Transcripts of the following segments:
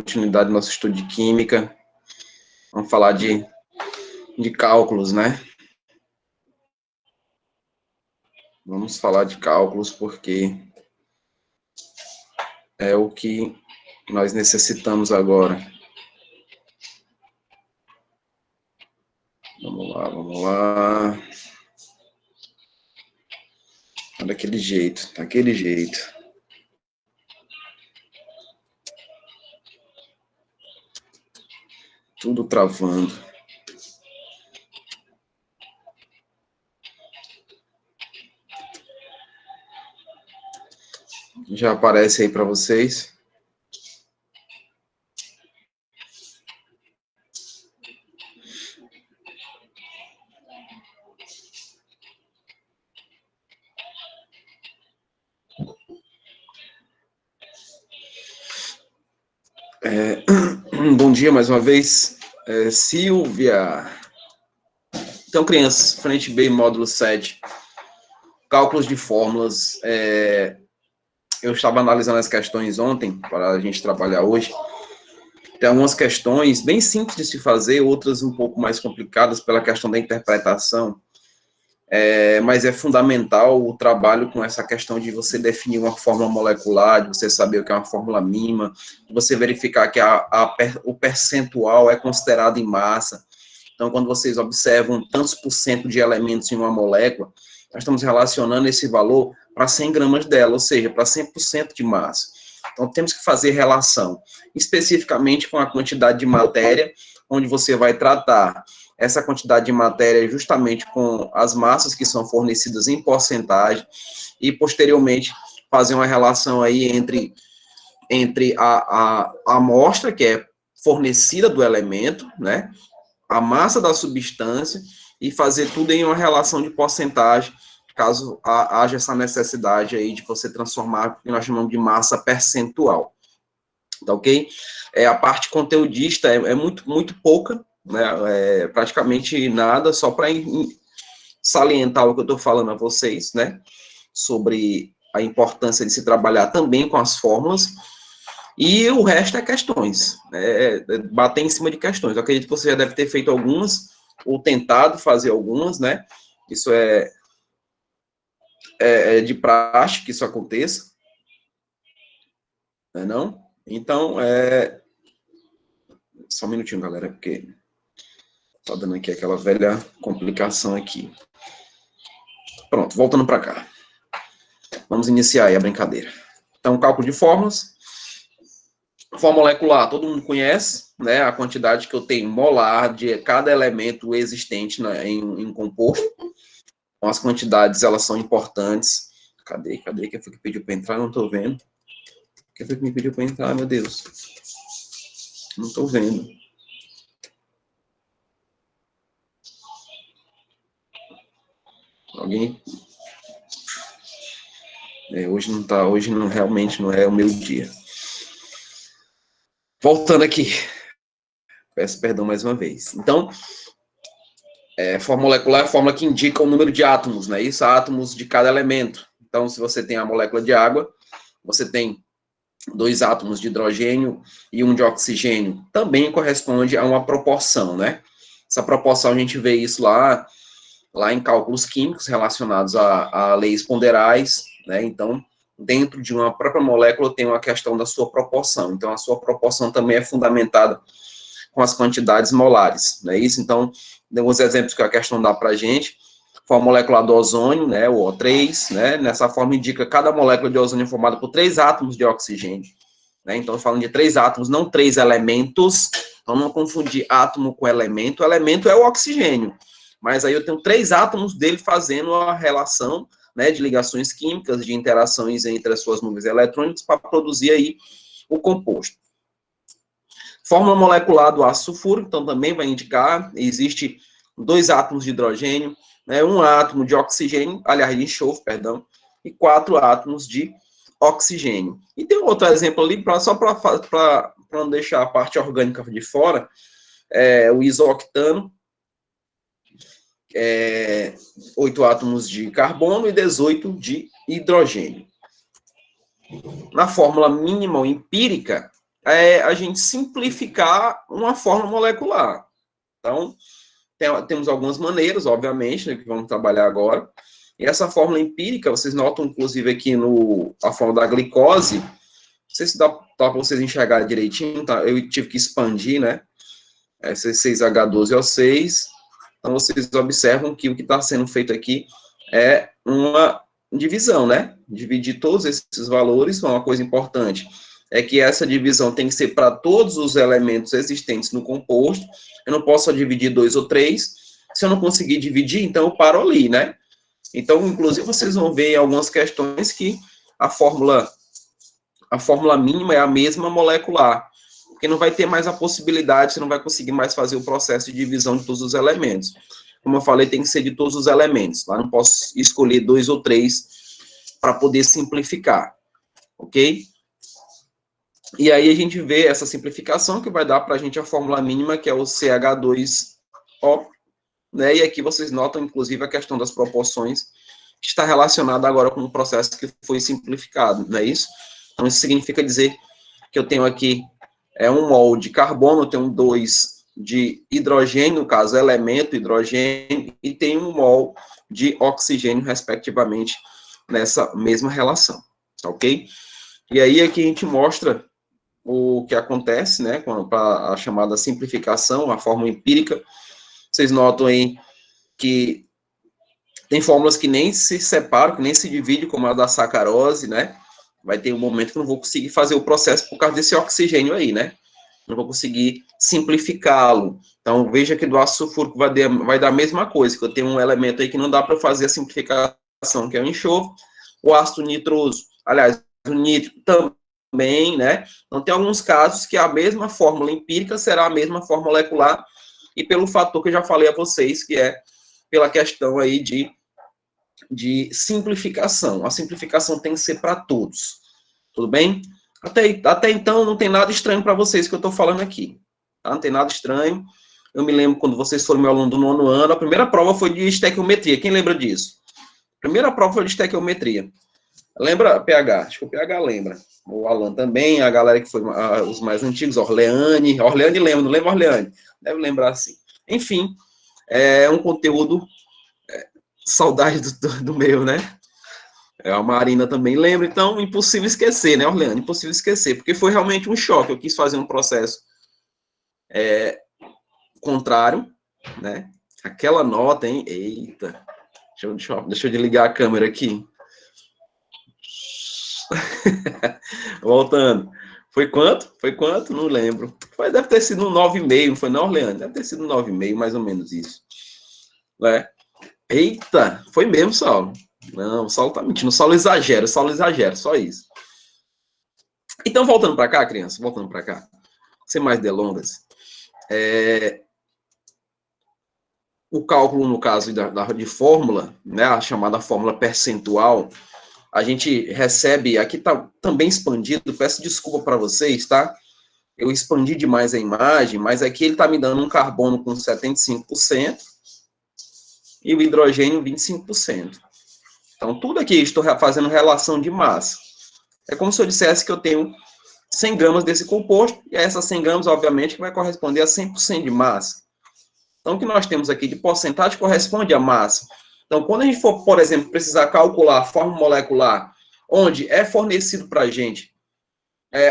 continuidade do nosso estudo de química. Vamos falar de cálculos, né? Vamos falar de cálculos porque é o que nós necessitamos agora. Vamos lá, vamos lá. Daquele jeito, daquele jeito. Tudo travando. Já aparece aí para vocês. Bom dia mais uma vez, Silvia. Então, crianças, frente B, módulo 7, cálculos de fórmulas. Eu estava analisando as questões ontem, para a gente trabalhar hoje. Tem algumas questões bem simples de se fazer, outras um pouco mais complicadas pela questão da interpretação. Mas é fundamental o trabalho com essa questão de você definir uma fórmula molecular, de você saber o que é uma fórmula mínima, de você verificar que o percentual é considerado em massa. Então, quando vocês observam tantos por cento de elementos em uma molécula, nós estamos relacionando esse valor para 100 gramas dela, ou seja, para 100% de massa. Então, temos que fazer relação, especificamente com a quantidade de matéria, onde você vai tratar essa quantidade de matéria justamente com as massas que são fornecidas em porcentagem, e, posteriormente, fazer uma relação aí entre a amostra, que é fornecida do elemento, né, a massa da substância, e fazer tudo em uma relação de porcentagem, caso haja essa necessidade aí de você transformar o que nós chamamos de massa percentual. Tá ok? A parte conteudista é muito pouca, né? Praticamente nada, só para salientar o que eu estou falando a vocês, né? Sobre a importância de se trabalhar também com as fórmulas. E o resto é questões, bater em cima de questões. Eu acredito que você já deve ter feito algumas, ou tentado fazer algumas, né? Isso é de praxe que isso aconteça, não é não? Então, só um minutinho, galera, porque tá dando aqui aquela velha complicação aqui. Pronto, voltando para cá. Vamos iniciar aí a brincadeira. Então, cálculo de fórmulas. Fórmula molecular, todo mundo conhece, né? A quantidade que eu tenho molar de cada elemento existente em um composto. Então, as quantidades, elas são importantes. Cadê? Quem foi que pediu para entrar? Não estou vendo. Quem foi que me pediu para entrar, meu Deus? Não estou vendo. Alguém? Hoje não tá, hoje não, realmente não é o meu dia. Voltando aqui. Peço perdão mais uma vez. Então, fórmula molecular é a fórmula que indica o número de átomos, né? Isso, átomos de cada elemento. Então, se você tem a molécula de água, você tem 2 átomos de hidrogênio e 1 de oxigênio. Também corresponde a uma proporção, né? Essa proporção, a gente vê isso lá em cálculos químicos relacionados a leis ponderais, né? Então, dentro de uma própria molécula tem uma questão da sua proporção. Então, a sua proporção também é fundamentada com as quantidades molares, não é isso? Então, alguns exemplos que a questão dá para a gente. Forma molecular do ozônio, né, o O3, né? Nessa forma indica cada molécula de ozônio é formada por 3 átomos de oxigênio, né? Então, falando de 3 átomos, não 3 elementos. Então, não confundir átomo com elemento. O elemento é o oxigênio, mas aí eu tenho 3 átomos dele fazendo a relação, né, de ligações químicas, de interações entre as suas nuvens eletrônicas para produzir aí o composto. Fórmula molecular do ácido sulfúrico, então também vai indicar, existe 2 átomos de hidrogênio, né, 1 átomo de oxigênio, aliás, de enxofre, perdão, e 4 átomos de oxigênio. E tem um outro exemplo ali, só para não deixar a parte orgânica de fora, o isooctano, 8 átomos de carbono e 18 de hidrogênio. Na fórmula mínima ou empírica, é a gente simplificar uma fórmula molecular. Então, temos algumas maneiras, obviamente, né, que vamos trabalhar agora. E essa fórmula empírica, vocês notam, inclusive, aqui a fórmula da glicose, não sei se dá para vocês enxergarem direitinho, tá? Eu tive que expandir, né? Essa 6H12O6. Então, vocês observam que o que está sendo feito aqui é uma divisão, né? Dividir todos esses valores, uma coisa importante é que essa divisão tem que ser para todos os elementos existentes no composto. Eu não posso só dividir 2 ou 3. Se eu não conseguir dividir, então eu paro ali, né? Então, inclusive, vocês vão ver em algumas questões que a fórmula mínima é a mesma molecular, porque não vai ter mais a possibilidade, você não vai conseguir mais fazer o processo de divisão de todos os elementos. Como eu falei, tem que ser de todos os elementos. Lá não posso escolher 2 ou 3 para poder simplificar, ok? E aí a gente vê essa simplificação que vai dar para a gente a fórmula mínima, que é o CH2O, né? E aqui vocês notam, inclusive, a questão das proporções, que está relacionada agora com o processo que foi simplificado, não é isso? Então, isso significa dizer que eu tenho aqui 1 mol de carbono, eu tenho 2 de hidrogênio, no caso, elemento hidrogênio, e tem 1 mol de oxigênio, respectivamente, nessa mesma relação, ok? E aí aqui a gente mostra o que acontece, né, para a chamada simplificação, a fórmula empírica. Vocês notam aí que tem fórmulas que nem se separam, que nem se dividem, como a da sacarose, né? Vai ter um momento que eu não vou conseguir fazer o processo por causa desse oxigênio aí, né? Não vou conseguir simplificá-lo. Então, veja que do ácido sulfúrico vai dar a mesma coisa, que eu tenho um elemento aí que não dá para fazer a simplificação, que é o enxofre. O ácido nitroso, aliás, o nítrico também, né? Então, tem alguns casos que a mesma fórmula empírica será a mesma fórmula molecular, e pelo fator que eu já falei a vocês, que é pela questão aí de simplificação. A simplificação tem que ser para todos. Tudo bem? Até então, não tem nada estranho para vocês que eu estou falando aqui. Tá? Não tem nada estranho. Eu me lembro quando vocês foram meu aluno do 9º ano, a primeira prova foi de estequiometria. Quem lembra disso? A primeira prova foi de estequiometria. Lembra, PH? Acho que o PH lembra. O Alan também, a galera que foi os mais antigos, Orleane. Orleane lembra, não lembra Orleane? Deve lembrar assim. Enfim, é um conteúdo... saudade do meu, né? A Marina também lembra, então, impossível esquecer, né, Orleane? Impossível esquecer, porque foi realmente um choque. Eu quis fazer um processo contrário, né? Aquela nota, hein? Eita. Deixa eu ligar a câmera aqui. Voltando. Foi quanto? Foi quanto? Não lembro. Deve ter sido um 9,5, não foi não, Orleane? Deve ter sido um 9,5, mais ou menos isso. Né? Eita, foi mesmo, Saulo. Não, o Saulo tá mentindo. O Saulo exagera, só isso. Então, voltando para cá, criança, voltando para cá, sem mais delongas, o cálculo, no caso de fórmula, né, a chamada fórmula percentual, a gente recebe, aqui tá também expandido, peço desculpa para vocês, tá? Eu expandi demais a imagem, mas aqui ele tá me dando um carbono com 75% e o hidrogênio 25%. Então, tudo aqui estou fazendo relação de massa. É como se eu dissesse que eu tenho 100 gramas desse composto, e essas 100 gramas, obviamente, vai corresponder a 100% de massa. Então, o que nós temos aqui de porcentagem corresponde à massa. Então, quando a gente for, por exemplo, precisar calcular a fórmula molecular, onde é fornecido para a gente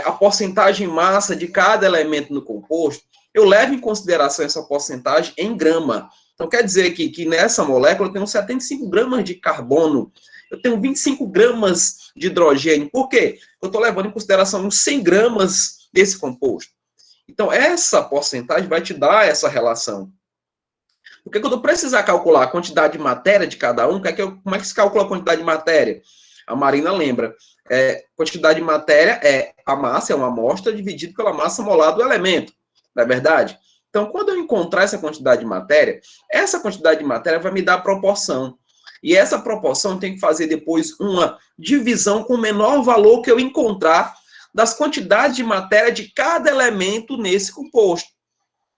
a porcentagem massa de cada elemento no composto, eu levo em consideração essa porcentagem em grama. Então, quer dizer que nessa molécula eu tenho 75 gramas de carbono, eu tenho 25 gramas de hidrogênio. Por quê? Eu estou levando em consideração 100 gramas desse composto. Então, essa porcentagem vai te dar essa relação. Porque quando eu precisar calcular a quantidade de matéria de cada um, como é que se calcula a quantidade de matéria? A Marina lembra. Quantidade de matéria é a massa, é uma amostra, dividido pela massa molar do elemento. Não é verdade? Então, quando eu encontrar essa quantidade de matéria, essa quantidade de matéria vai me dar a proporção. E essa proporção tem que fazer depois uma divisão com o menor valor que eu encontrar das quantidades de matéria de cada elemento nesse composto.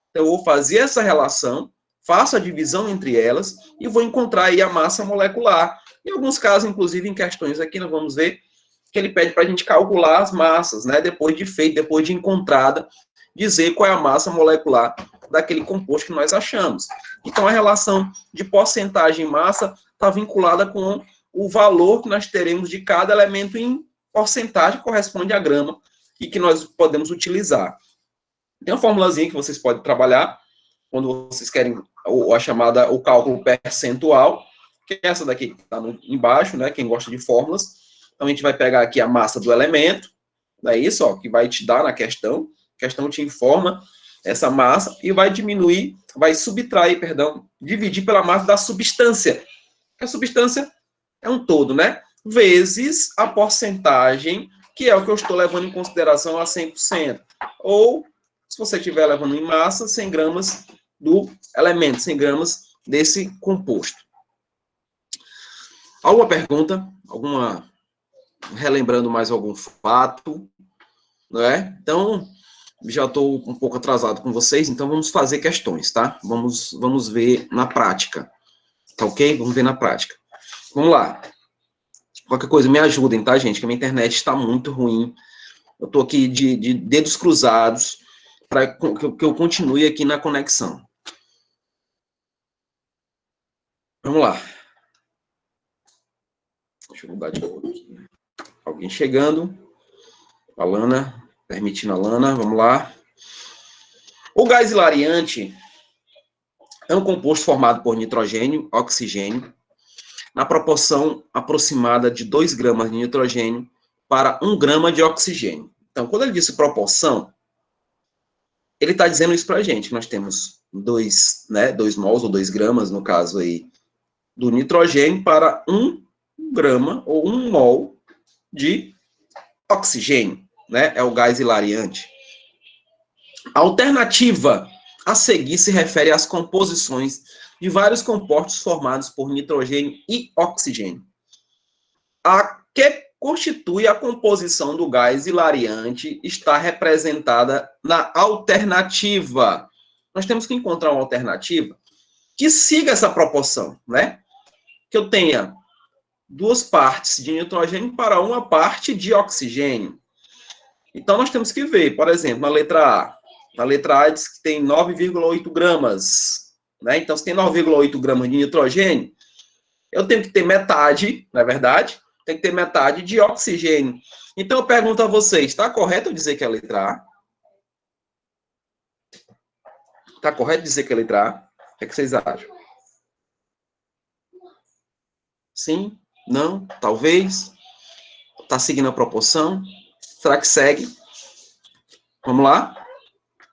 Então, eu vou fazer essa relação, faço a divisão entre elas e vou encontrar aí a massa molecular. Em alguns casos, inclusive em questões aqui, nós vamos ver que ele pede para a gente calcular as massas, né? Depois de feito, depois de encontrada, dizer qual é a massa molecular daquele composto que nós achamos. Então, a relação de porcentagem e massa está vinculada com o valor que nós teremos de cada elemento em porcentagem, que corresponde à grama, e que nós podemos utilizar. Tem uma formulazinha que vocês podem trabalhar quando vocês querem o cálculo percentual, que é essa daqui que está embaixo, né? Quem gosta de fórmulas. Então, a gente vai pegar aqui a massa do elemento, é isso, ó, que vai te dar na questão. A questão te informa essa massa e vai diminuir, vai subtrair, perdão, dividir pela massa da substância. A substância é um todo, né? Vezes a porcentagem, que é o que eu estou levando em consideração a 100%. Ou, se você estiver levando em massa, 100 gramas do elemento, 100 gramas desse composto. Alguma pergunta? Relembrando mais algum fato? Não é? Então, já estou um pouco atrasado com vocês, então vamos fazer questões, tá? Vamos ver na prática. Tá ok? Vamos ver na prática. Vamos lá. Qualquer coisa, me ajudem, tá, gente? Que a minha internet está muito ruim. Eu estou aqui de dedos cruzados para que eu continue aqui na conexão. Vamos lá. Deixa eu mudar de cor aqui. Alguém chegando. A Lana, permitindo a Lana. Vamos lá. O gás hilariante é um composto formado por nitrogênio, oxigênio, na proporção aproximada de 2 gramas de nitrogênio para 1 grama de oxigênio. Então, quando ele disse proporção, ele está dizendo isso para a gente. Nós temos 2 mols, ou 2 gramas, no caso aí, do nitrogênio para 1 grama, ou 1 mol de oxigênio, né? É o gás hilariante. A alternativa a seguir se refere às composições de vários compostos formados por nitrogênio e oxigênio. A que constitui a composição do gás hilariante está representada na alternativa. Nós temos que encontrar uma alternativa que siga essa proporção, né? Que eu tenha 2 partes de nitrogênio para 1 parte de oxigênio. Então, nós temos que ver, por exemplo, na letra A. Na letra A diz que tem 9,8 gramas. Né? Então, se tem 9,8 gramas de nitrogênio, eu tenho que ter metade, não é verdade? Tem que ter metade de oxigênio. Então, eu pergunto a vocês, está correto eu dizer que é a letra A? Está correto dizer que é a letra A? O que é que vocês acham? Sim? Não? Talvez? Está seguindo a proporção? Será que segue? Vamos lá?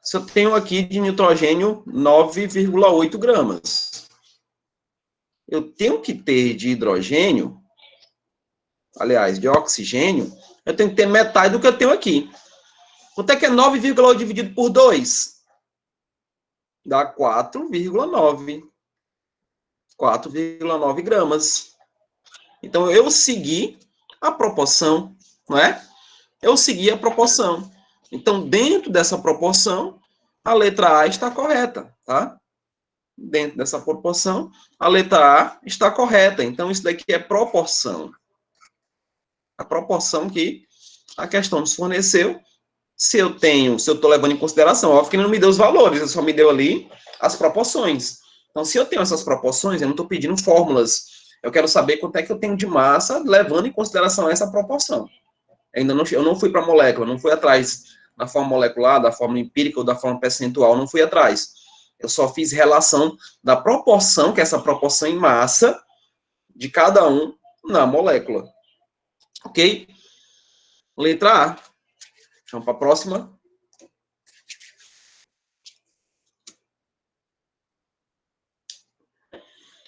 Se eu tenho aqui de nitrogênio 9,8 gramas. Eu tenho que ter de hidrogênio, aliás, de oxigênio, eu tenho que ter metade do que eu tenho aqui. Quanto é que é 9,8 dividido por 2? Dá 4,9. 4,9 gramas. Então, eu segui a proporção, não é? Eu segui a proporção. Então, dentro dessa proporção, a letra A está correta, tá? Dentro dessa proporção, a letra A está correta. Então, isso daqui é proporção. A proporção que a questão nos forneceu. Se eu estou levando em consideração, óbvio que ele não me deu os valores, ele só me deu ali as proporções. Então, se eu tenho essas proporções, eu não estou pedindo fórmulas. Eu quero saber quanto é que eu tenho de massa, levando em consideração essa proporção. Eu não fui para a molécula, não fui atrás da forma molecular, da forma empírica ou da forma percentual, não fui atrás. Eu só fiz relação da proporção, que é essa proporção em massa, de cada um na molécula. Ok? Letra A. Vamos para a próxima.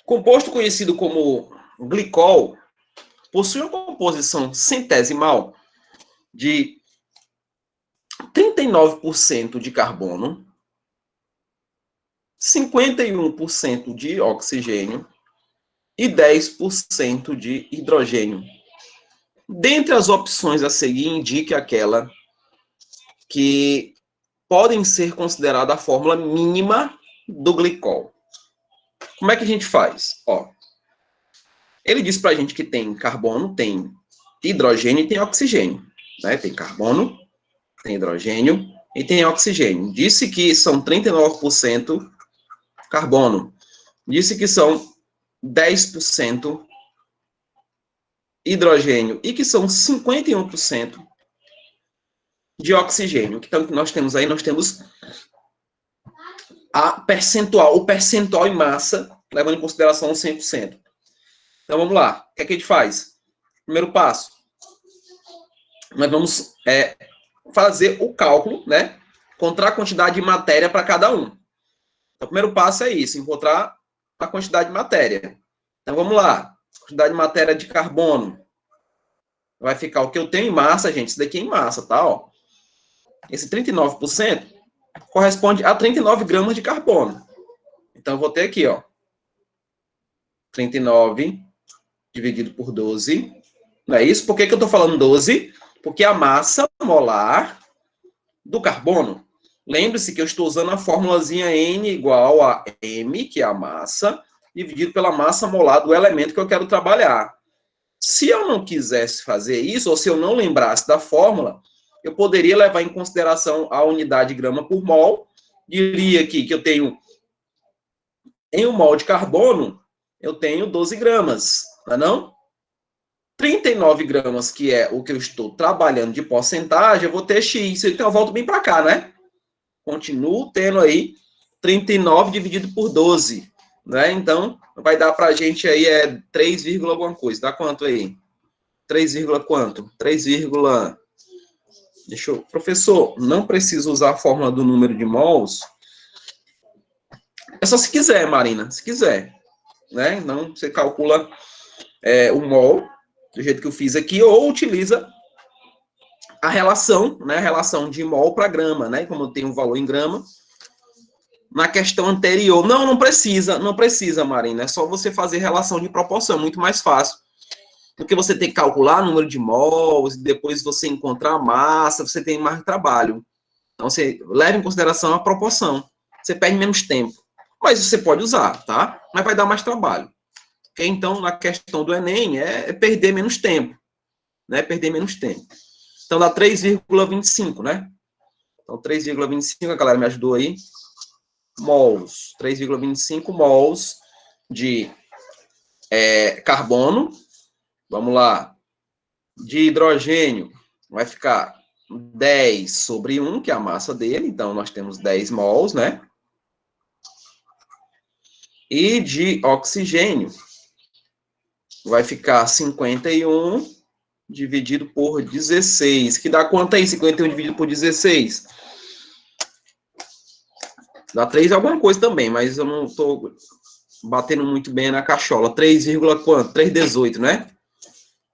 Composto conhecido como glicol possui uma composição centesimal de 39% de carbono, 51% de oxigênio e 10% de hidrogênio. Dentre as opções a seguir, indique aquela que podem ser considerada a fórmula mínima do glicol. Como é que a gente faz? Ó, ele diz para a gente que tem carbono, tem hidrogênio e tem oxigênio, né? Tem carbono, tem hidrogênio e tem oxigênio. Disse que são 39% carbono. Disse que são 10% hidrogênio e que são 51% de oxigênio. Então, o que nós temos aí? Nós temos o percentual em massa, levando em consideração 100%. Então, vamos lá. O que é que a gente faz? Primeiro passo. Nós vamos fazer o cálculo, né? Encontrar a quantidade de matéria para cada um. Então, o primeiro passo é isso, encontrar a quantidade de matéria. Então, vamos lá. Quantidade de matéria de carbono. Vai ficar o que eu tenho em massa, gente. Isso daqui é em massa, tá? Ó. Esse 39% corresponde a 39 gramas de carbono. Então, eu vou ter aqui, ó. 39 dividido por 12. Não é isso? Por que eu estou falando 12? Porque a massa molar do carbono. Lembre-se que eu estou usando a formulazinha N igual a M, que é a massa, dividido pela massa molar do elemento que eu quero trabalhar. Se eu não quisesse fazer isso, ou se eu não lembrasse da fórmula, eu poderia levar em consideração a unidade grama por mol. Diria aqui que eu tenho, em 1 mol de carbono, eu tenho 12 gramas, não é não? 39 gramas, que é o que eu estou trabalhando de porcentagem, eu vou ter X. Então, eu volto bem para cá, né? Continuo tendo aí 39 dividido por 12, né? Então, vai dar para a gente aí 3, alguma coisa. Dá quanto aí? 3, quanto? 3, deixa eu... Professor, não preciso usar a fórmula do número de mols? É só se quiser, Marina, se quiser, né? Então, você calcula o mol, do jeito que eu fiz aqui, ou utiliza a relação, né? A relação de mol para grama, né? Como tem um valor em grama, na questão anterior. Não precisa, Marina. É só você fazer relação de proporção, muito mais fácil. Porque você tem que calcular o número de mols, depois você encontrar a massa, você tem mais trabalho. Então, você leva em consideração a proporção. Você perde menos tempo. Mas você pode usar, tá? Mas vai dar mais trabalho. Okay? Então, na questão do Enem, é perder menos tempo. Né? Perder menos tempo. Então, dá 3,25, né? Então, 3,25, a galera me ajudou aí. Mols, 3,25 mols de carbono. Vamos lá. De hidrogênio, vai ficar 10 sobre 1, que é a massa dele. Então, nós temos 10 mols, né? E de oxigênio, vai ficar 51 dividido por 16. Que dá quanto aí, 51 dividido por 16? Dá 3 alguma coisa também, mas eu não estou batendo muito bem na cachola. 3, quanto? 3,18, né?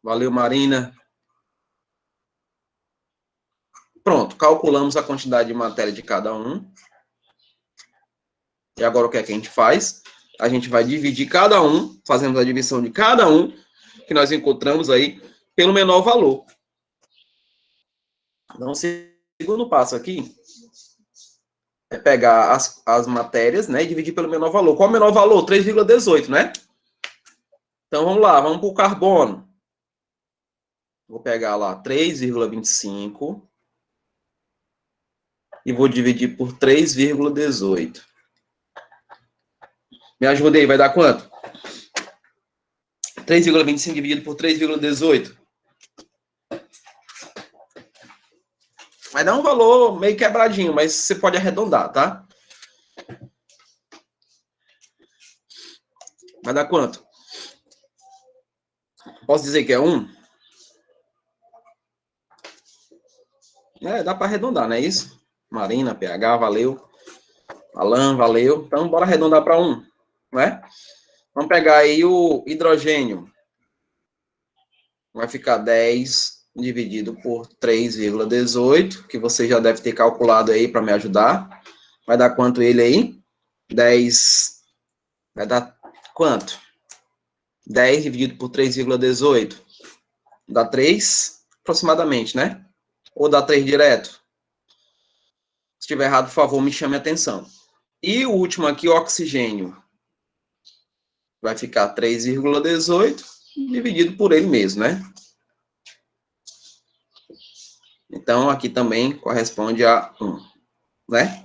Valeu, Marina. Pronto, calculamos a quantidade de matéria de cada um. E agora o que é que a gente faz? A gente vai dividir cada um, fazemos a divisão de cada um, que nós encontramos aí, pelo menor valor. Então, o segundo passo aqui é pegar as matérias, né, e dividir pelo menor valor. Qual é o menor valor? 3,18, né? Então, vamos lá, vamos para o carbono. Vou pegar lá 3,25 e vou dividir por 3,18. Me ajuda aí, vai dar quanto? 3,25 dividido por 3,18. Vai dar um valor meio quebradinho, mas você pode arredondar, tá? Vai dar quanto? Posso dizer que é 1? Dá para arredondar, não é isso? Marina, PH, valeu. Alan, valeu. Então, bora arredondar para 1, não é? Vamos pegar aí o hidrogênio. Vai ficar 10 dividido por 3,18, que você já deve ter calculado aí para me ajudar. Vai dar quanto ele aí? 10. Vai dar quanto? 10 dividido por 3,18. Dá 3, aproximadamente, né? Ou dá 3 direto? Se estiver errado, por favor, me chame a atenção. E o último aqui, o oxigênio. Vai ficar 3,18 dividido por ele mesmo, né? Então, aqui também corresponde a 1, né?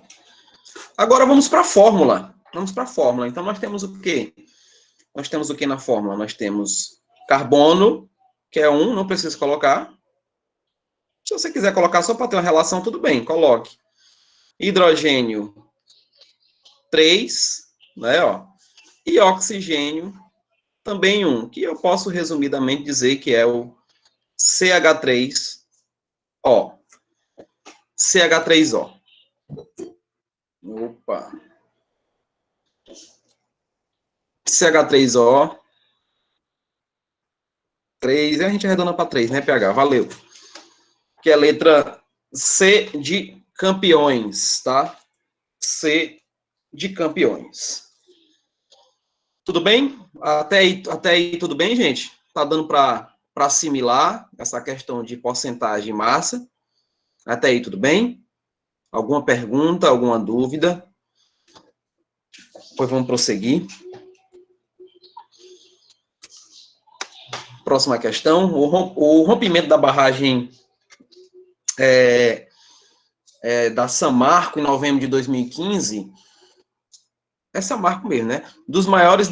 Agora, vamos para a fórmula. Vamos para a fórmula. Então, nós temos o quê? Nós temos o que na fórmula? Nós temos carbono, que é 1, não precisa colocar. Se você quiser colocar só para ter uma relação, tudo bem, coloque. Hidrogênio, 3, né, ó. E oxigênio, também 1, que eu posso resumidamente dizer que é o CH3O. CH3O. Opa. CH3O. 3, a gente arredonda para 3, né, PH? Valeu. Que é a letra C de campeões, tá? C de campeões. Tudo bem? Até aí tudo bem, gente? Tá dando para assimilar essa questão de porcentagem e massa? Até aí tudo bem? Alguma pergunta, alguma dúvida? Pois vamos prosseguir. Próxima questão. O rompimento da barragem da Samarco em novembro de 2015, é Samarco mesmo, né? Dos maiores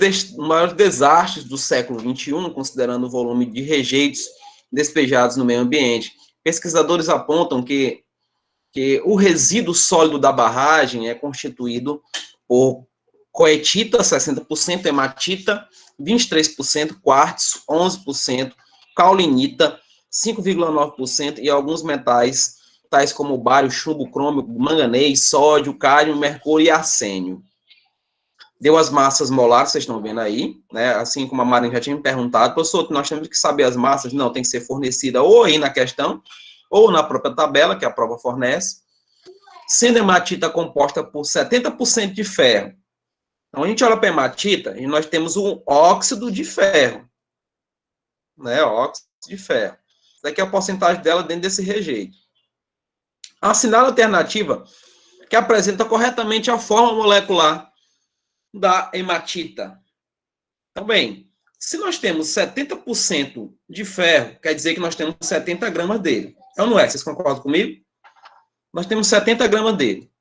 desastres do século XXI, considerando o volume de rejeitos despejados no meio ambiente. Pesquisadores apontam que o resíduo sólido da barragem é constituído por coetita, 60%, hematita, 23%, quartzo, 11%, caulinita, 5,9% e alguns metais, tais como bário, chumbo, crômio, manganês, sódio, cádmio, mercúrio e arsênio. Deu as massas molares, vocês estão vendo aí, né? Assim como a Marinha já tinha me perguntado, professor, nós temos que saber as massas? Não, tem que ser fornecida ou aí na questão, ou na própria tabela, que a prova fornece. Sendo hematita composta por 70% de ferro. Então, a gente olha para a hematita e nós temos um óxido de ferro. Né? Óxido de ferro. Isso aqui é a porcentagem dela dentro desse rejeito. Assinala a alternativa que apresenta corretamente a forma molecular da hematita. Então, bem, se nós temos 70% de ferro, quer dizer que nós temos 70 gramas dele. É ou não é? Vocês concordam comigo? Nós temos 70 gramas dele.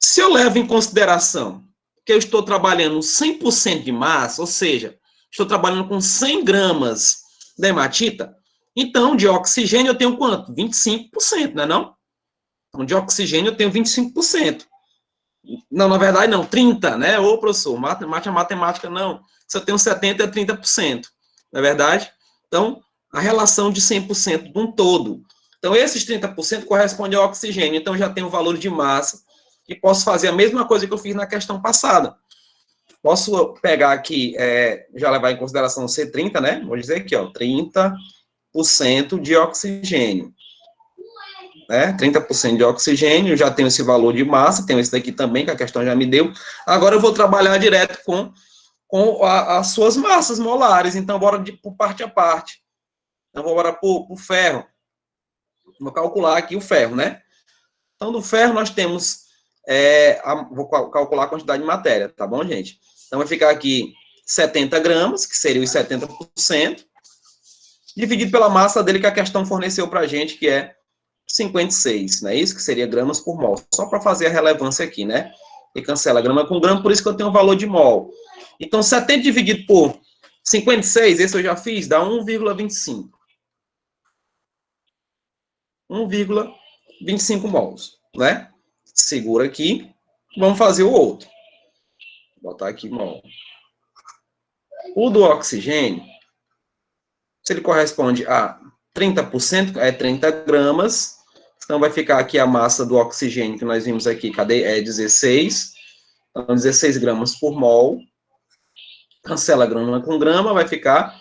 Se eu levo em consideração que eu estou trabalhando 100% de massa, ou seja, estou trabalhando com 100 gramas da hematita, então de oxigênio eu tenho quanto? 25%, não é não? Então de oxigênio eu tenho 25%. Não, na verdade não, 30%, né? Ô, professor, matemática não. Se eu tenho 70% é 30%, não é verdade? Então, a relação de 100% de um todo. Então, esses 30% correspondem ao oxigênio. Então, já tenho o valor de massa e posso fazer a mesma coisa que eu fiz na questão passada. Posso pegar aqui, já levar em consideração o C30, né? Vou dizer aqui, ó, 30% de oxigênio. Né? 30% de oxigênio, já tenho esse valor de massa, tenho esse daqui também, que a questão já me deu. Agora eu vou trabalhar direto com as suas massas molares. Então, bora por parte a parte. Então, bora por ferro. Vou calcular aqui o ferro, né? Então, do ferro nós temos, vou calcular a quantidade de matéria, tá bom, gente? Então, vai ficar aqui 70 gramas, que seria os 70%, dividido pela massa dele que a questão forneceu para a gente, que é 56, não é isso? Que seria gramas por mol. Só para fazer a relevância aqui, né? E cancela grama com grama, por isso que eu tenho o valor de mol. Então, 70 dividido por 56, esse eu já fiz, dá 1,25. 1,25 mols, né? Segura aqui. Vamos fazer o outro. Vou botar aqui mol. O do oxigênio, se ele corresponde a 30%, é 30 gramas. Então, vai ficar aqui a massa do oxigênio que nós vimos aqui. Cadê? É 16. Então, 16 gramas por mol. Cancela grama com grama, vai ficar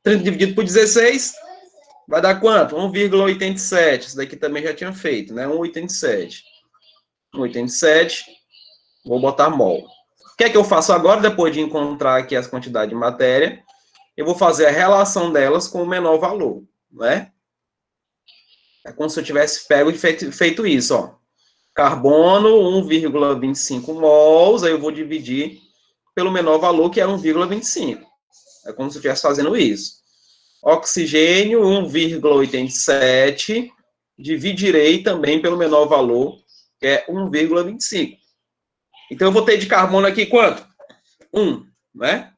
30 dividido por 16, vai dar quanto? 1,87. Isso daqui também já tinha feito, né? 1,87. 1,87. Vou botar mol. O que é que eu faço agora, depois de encontrar aqui as quantidades de matéria? Eu vou fazer a relação delas com o menor valor, né? É como se eu tivesse pego e feito isso, ó. Carbono, 1,25 mols, aí eu vou dividir pelo menor valor, que é 1,25. É como se eu estivesse fazendo isso. Oxigênio, 1,87, dividirei também pelo menor valor, que é 1,25. Então, eu vou ter de carbono aqui quanto? 1, né?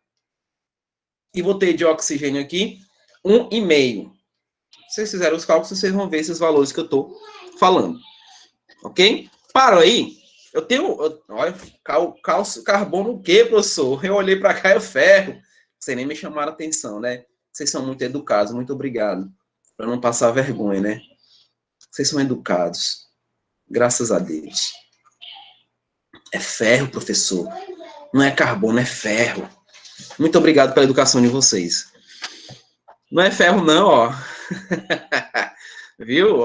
E vou ter de oxigênio aqui 1,5. Se vocês fizerem os cálculos, vocês vão ver esses valores que eu estou falando. Ok? Para aí, eu tenho... Olha, cálcio, carbono o quê, professor? Eu olhei para cá, é ferro. Vocês nem me chamaram a atenção, né? Vocês são muito educados, muito obrigado. Para não passar vergonha, né? Vocês são educados. Graças a Deus. É ferro, professor. Não é carbono, é ferro. Muito obrigado pela educação de vocês. Não é ferro, não, ó. Viu?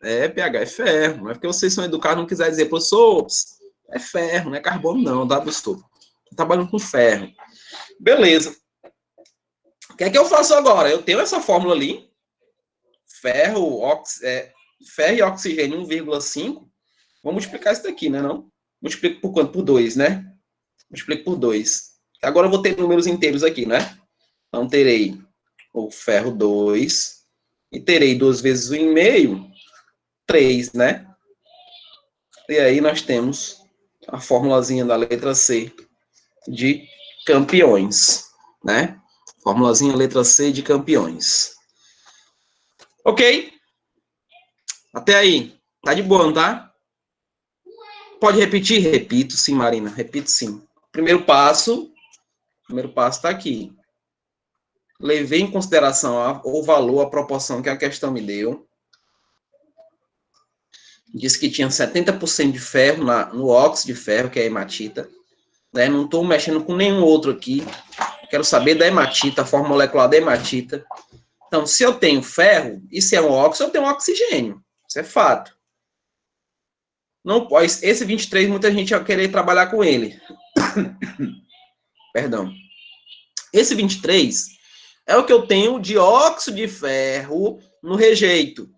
É pH, é ferro. Não é porque vocês são educados, não quiser dizer, professor, é ferro, não é carbono, não, tá, professor? Tô trabalhando com ferro. Beleza. O que é que eu faço agora? Eu tenho essa fórmula ali. Ferro e oxigênio 1,5. Vou multiplicar isso daqui, né? Não? Multiplico por quanto? Por 2, né? Multiplico por 2. Agora eu vou ter números inteiros aqui, né? Então, terei o ferro 2. E terei 2 vezes 1,5, 3, né? E aí nós temos a formulazinha da letra C de campeões, né? Formulazinha letra C de campeões. Ok? Até aí. Tá de boa, não tá? Pode repetir? Repito, sim, Marina. Repito, sim. Primeiro passo está aqui. Levei em consideração o valor, a proporção que a questão me deu. Disse que tinha 70% de ferro no óxido de ferro, que é a hematita. Né? Não estou mexendo com nenhum outro aqui. Quero saber da hematita, a forma molecular da hematita. Então, se eu tenho ferro, e se é um óxido, eu tenho oxigênio. Isso é fato. Não pode, esse 23, muita gente vai querer trabalhar com ele. Perdão. Esse 23 é o que eu tenho de óxido de ferro no rejeito.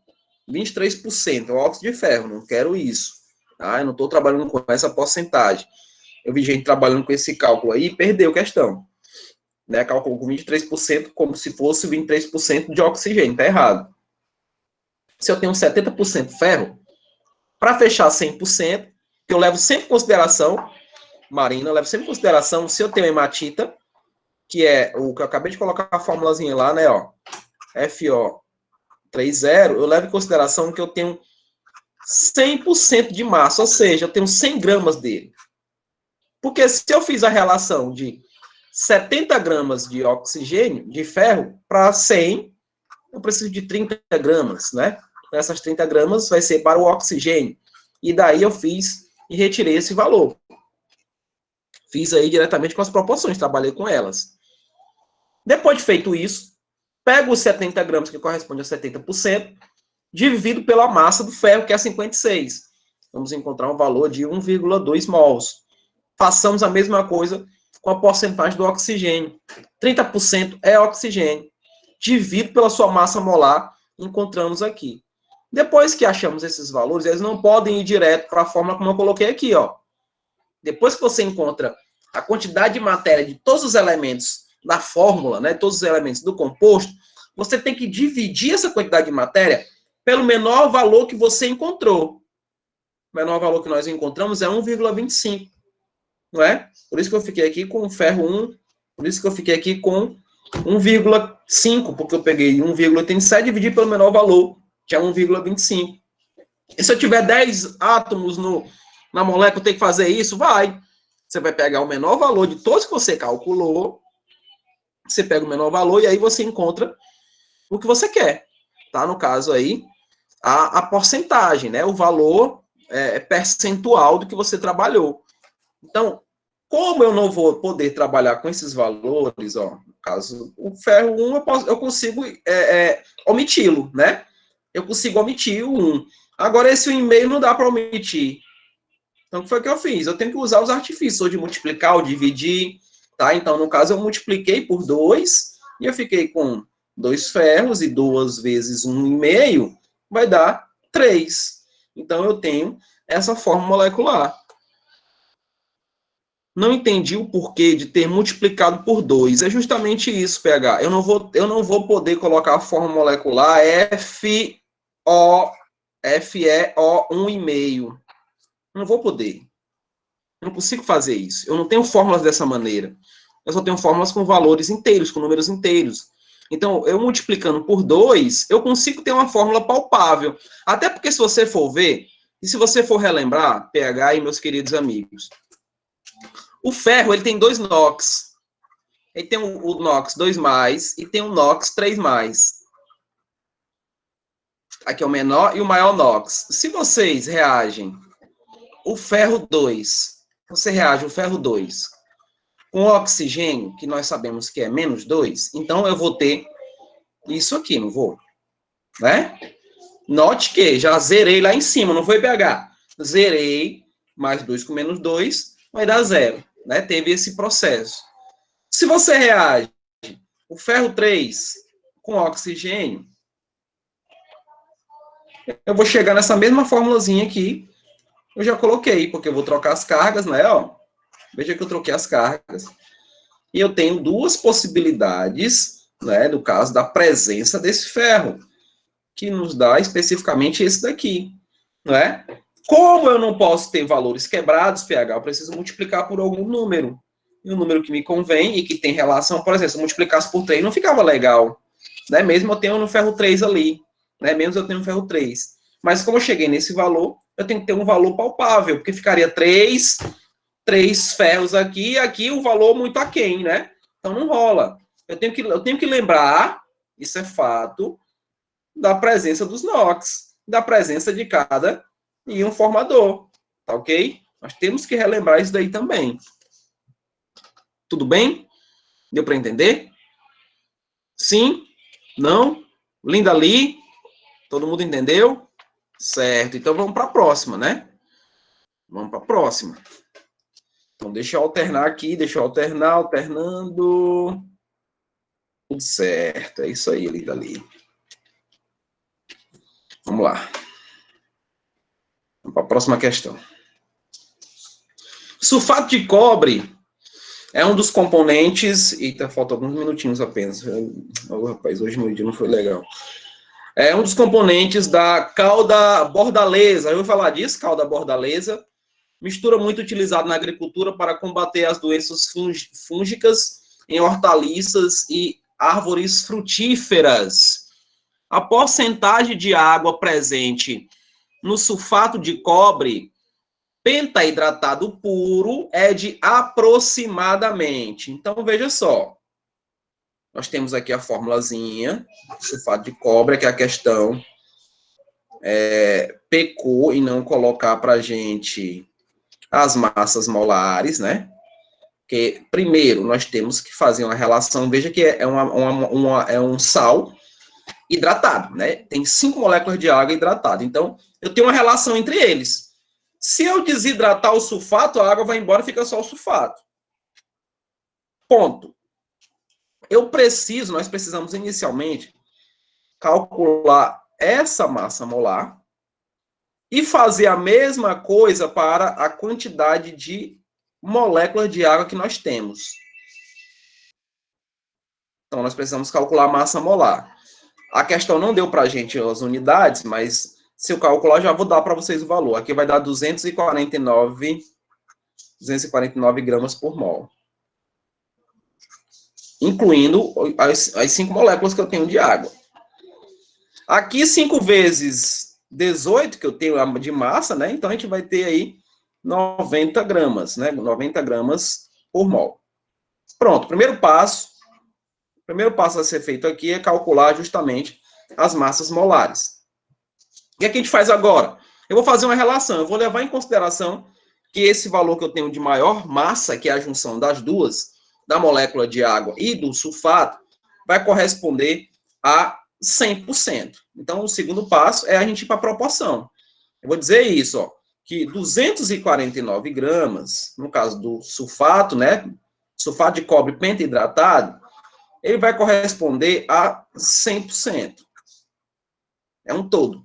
23%, óxido de ferro, não quero isso. Tá? Eu não estou trabalhando com essa porcentagem. Eu vi gente trabalhando com esse cálculo aí e perdeu a questão. Né? Calculou com 23% como se fosse 23% de oxigênio. Está errado. Se eu tenho 70% ferro, para fechar 100%, eu levo sempre em consideração, Marina, eu levo sempre em consideração, se eu tenho hematita, que é o que eu acabei de colocar a formulazinha lá, né, ó, FO30, eu levo em consideração que eu tenho 100% de massa, ou seja, eu tenho 100 gramas dele. Porque se eu fiz a relação de 70 gramas de oxigênio, de ferro, para 100, eu preciso de 30 gramas, né? Essas 30 gramas vai ser para o oxigênio. E daí eu fiz e retirei esse valor. Fiz aí diretamente com as proporções, trabalhei com elas. Depois de feito isso, pego os 70 gramas, que corresponde a 70%, dividido pela massa do ferro, que é 56. Vamos encontrar um valor de 1,2 mols. Façamos a mesma coisa com a porcentagem do oxigênio. 30% é oxigênio. Divido pela sua massa molar, encontramos aqui. Depois que achamos esses valores, eles não podem ir direto para a fórmula como eu coloquei aqui, ó. Depois que você encontra a quantidade de matéria de todos os elementos da fórmula, né, todos os elementos do composto, você tem que dividir essa quantidade de matéria pelo menor valor que você encontrou. O menor valor que nós encontramos é 1,25, não é? Por isso que eu fiquei aqui com ferro 1, por isso que eu fiquei aqui com 1,5, porque eu peguei 1,87 e dividi pelo menor valor, que é 1,25. E se eu tiver 10 átomos na molécula, tem que fazer isso? Vai. Você vai pegar o menor valor de todos que você calculou, você pega o menor valor e aí você encontra o que você quer. Tá? No caso aí, a porcentagem, né? O valor percentual do que você trabalhou. Então, como eu não vou poder trabalhar com esses valores, ó, no caso, o ferro 1 eu consigo omiti-lo, né? Eu consigo omitir o 1. Agora, esse 1,5 não dá para omitir. Então, o que foi que eu fiz? Eu tenho que usar os artifícios, ou de multiplicar, ou dividir, tá? Então, no caso, eu multipliquei por 2, e eu fiquei com 2 ferros, e 2 vezes 1,5 vai dar 3. Então, eu tenho essa forma molecular. Não entendi o porquê de ter multiplicado por 2. É justamente isso, PH. Eu não vou poder colocar a forma molecular FO FeO 1,5. Não vou poder. Eu não consigo fazer isso. Eu não tenho fórmulas dessa maneira. Eu só tenho fórmulas com valores inteiros, com números inteiros. Então, eu multiplicando por 2, eu consigo ter uma fórmula palpável. Até porque, se você for ver, e se você for relembrar, PH e meus queridos amigos, o ferro, ele tem 2 NOx. Ele tem o NOx 2+, e tem o NOx 3+. Aqui é o menor e o maior NOx. Se vocês reagem o ferro 2, você reage o ferro 2 com o oxigênio, que nós sabemos que é -2, então eu vou ter isso aqui, não vou? Né? Note que já zerei lá em cima, não foi pH. Zerei, mais 2 com -2, vai dar 0. Né? Teve esse processo. Se você reage o ferro 3 com oxigênio, eu vou chegar nessa mesma formulazinha aqui. Eu já coloquei, porque eu vou trocar as cargas, né? Ó, veja que eu troquei as cargas. E eu tenho duas possibilidades, né? No caso da presença desse ferro, que nos dá especificamente esse daqui, né? Como eu não posso ter valores quebrados, pH, eu preciso multiplicar por algum número. E um número que me convém e que tem relação, por exemplo, se eu multiplicasse por 3, não ficava legal. Né? Mesmo eu tenho no ferro 3 ali. Né? Mesmo eu tenho no ferro 3. Mas como eu cheguei nesse valor, eu tenho que ter um valor palpável, porque ficaria 3 ferros aqui, e aqui o valor muito aquém, né? Então não rola. Eu tenho que lembrar, isso é fato, da presença dos NOx, da presença de cada íon formador, tá ok? Nós temos que relembrar isso daí também. Tudo bem? Deu para entender? Sim? Não? Linda ali? Todo mundo entendeu? Certo. Então vamos para a próxima, né? Vamos para a próxima. Então deixa eu alternar aqui, deixa eu alternar, alternando. Tudo certo. É isso aí, Linda ali. Vamos lá. Vamos para a próxima questão. Sulfato de cobre é um dos componentes. Eita, falta alguns minutinhos apenas. Oh, rapaz, hoje meu dia não foi legal. É um dos componentes da calda bordaleza. Eu vou falar disso, calda bordaleza. Mistura muito utilizada na agricultura para combater as doenças fúngicas em hortaliças e árvores frutíferas. A porcentagem de água presente no sulfato de cobre pentahidratado puro é de aproximadamente. Então, veja só. Nós temos aqui a formulazinha, sulfato de cobre, que é a questão pecou em não colocar para a gente as massas molares, né? Porque, primeiro, nós temos que fazer uma relação, veja que é um sal hidratado, né? Tem 5 moléculas de água hidratada. Então, eu tenho uma relação entre eles. Se eu desidratar o sulfato, a água vai embora e fica só o sulfato. Ponto. Nós precisamos inicialmente calcular essa massa molar e fazer a mesma coisa para a quantidade de moléculas de água que nós temos. Então, nós precisamos calcular a massa molar. A questão não deu para a gente as unidades, mas se eu calcular, já vou dar para vocês o valor. Aqui vai dar 249 gramas por mol. Incluindo as 5 moléculas que eu tenho de água. Aqui, 5 vezes 18, que eu tenho de massa, né? Então, a gente vai ter aí 90 gramas, né? 90 gramas por mol. Pronto, primeiro passo a ser feito aqui é calcular justamente as massas molares. O que é que a gente faz agora? Eu vou fazer uma relação, eu vou levar em consideração que esse valor que eu tenho de maior massa, que é a junção das duas, da molécula de água e do sulfato, vai corresponder a 100%. Então, o segundo passo é a gente ir para a proporção. Eu vou dizer isso, ó, que 249 gramas, no caso do sulfato, né, sulfato de cobre pentahidratado, ele vai corresponder a 100%. É um todo.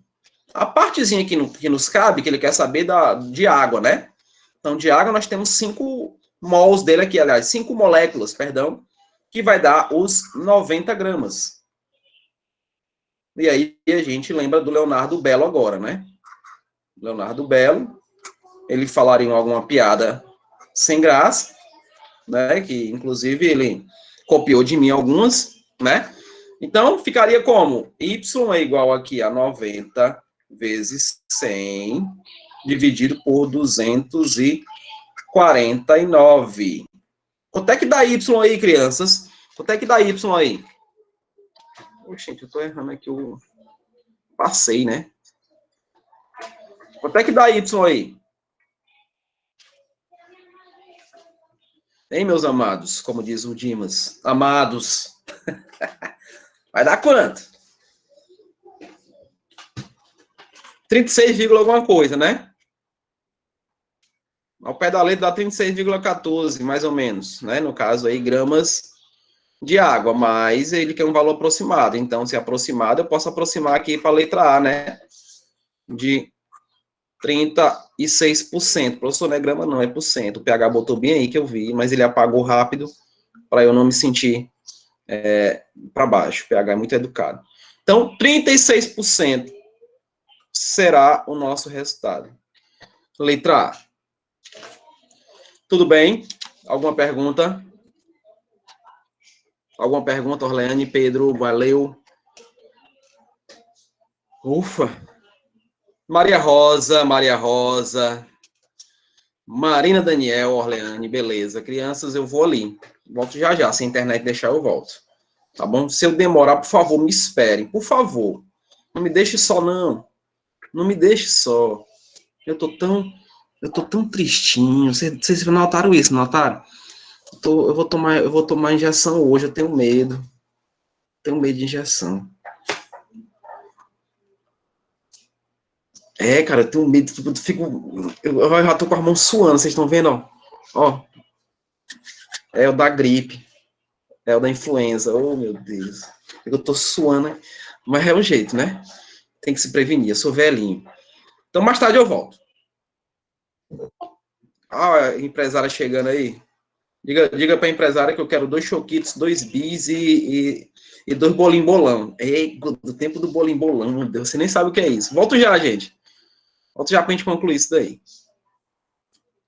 A partezinha que nos cabe, que ele quer saber de água, né? Então, de água nós temos 5 mols dele aqui, aliás, 5 moléculas, perdão, que vai dar os 90 gramas. E aí a gente lembra do Leonardo Belo agora, né? Leonardo Belo, ele falaria alguma piada sem graça, né? Que, inclusive, ele copiou de mim algumas, né? Então, ficaria como? Y é igual aqui a 90 vezes 100, dividido por 249. Quanto é que dá Y aí, crianças? Quanto é que dá Y aí? Oxe, gente, eu tô errando aqui o... Passei, né? Quanto é que dá Y aí? Hein, meus amados? Como diz o Dimas. Amados. Vai dar quanto? 36, alguma coisa, né? Ao pé da letra dá 36,14, mais ou menos, né? No caso aí, gramas de água, mas ele quer um valor aproximado. Então, se aproximado, eu posso aproximar aqui para a letra A, né? De 36%. Professor, não é grama, não, é por cento. O pH botou bem aí que eu vi, mas ele apagou rápido para eu não me sentir para baixo. O pH é muito educado. Então, 36% será o nosso resultado. Letra A. Tudo bem? Alguma pergunta? Alguma pergunta, Orleane, Pedro, valeu? Ufa! Maria Rosa, Marina Daniel, Orleane, beleza. Crianças, eu vou ali. Volto já já. Se a internet deixar, eu volto. Tá bom? Se eu demorar, por favor, me esperem. Por favor. Não me deixe só, não. Não me deixe só. Eu tô tão tristinho. Vocês notaram isso, não notaram? Eu vou tomar injeção hoje, eu tenho medo. Tenho medo de injeção. É, cara, eu tenho medo, eu já tô com as mãos suando, vocês estão vendo, ó? Ó, é o da gripe, é o da influenza, oh, meu Deus. Eu tô suando, mas é um jeito, né? Tem que se prevenir, eu sou velhinho. Então, mais tarde eu volto. Ah, empresária chegando aí. Diga pra empresária que eu quero 2 choquitos, 2 bis e 2 bolinho bolão. Ei, do tempo do bolinho bolão, meu Deus, você nem sabe o que é isso. Volto já, gente. Volto já pra gente concluir isso daí.